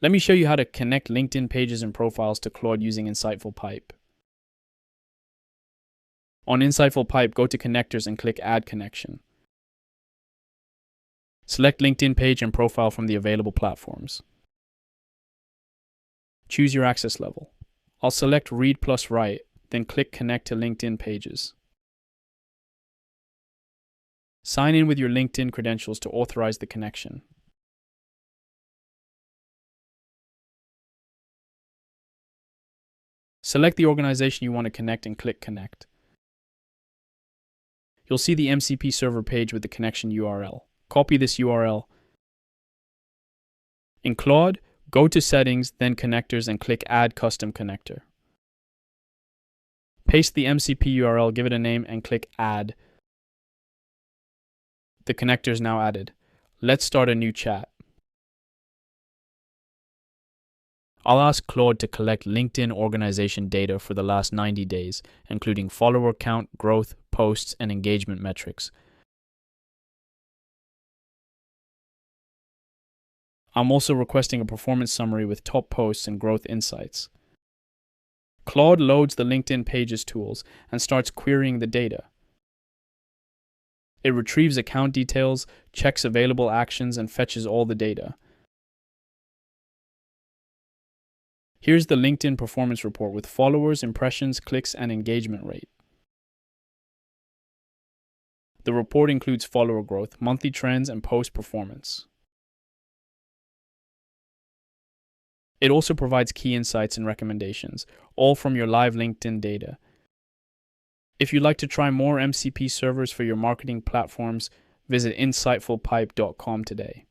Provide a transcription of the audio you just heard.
Let me show you how to connect LinkedIn pages and profiles to Claude using InsightfulPipe. On InsightfulPipe, go to Connectors and click Add Connection. Select LinkedIn page and profile from the available platforms. Choose your access level. I'll select Read plus Write, then click Connect to LinkedIn pages. Sign in with your LinkedIn credentials to authorize the connection. Select the organization you want to connect and click Connect. You'll see the MCP server page with the connection URL. Copy this URL. In Claude, go to Settings, then Connectors, and click Add Custom Connector. Paste the MCP URL, give it a name, and click Add. The connector is now added. Let's start a new chat. I'll ask Claude to collect LinkedIn organization data for the last 90 days, including follower count, growth, posts, and engagement metrics. I'm also requesting a performance summary with top posts and growth insights. Claude loads the LinkedIn Pages tools and starts querying the data. It retrieves account details, checks available actions, and fetches all the data. Here's the LinkedIn performance report with followers, impressions, clicks, and engagement rate. The report includes follower growth, monthly trends, and post performance. It also provides key insights and recommendations, all from your live LinkedIn data. If you'd like to try more MCP servers for your marketing platforms, visit InsightfulPipe.com today.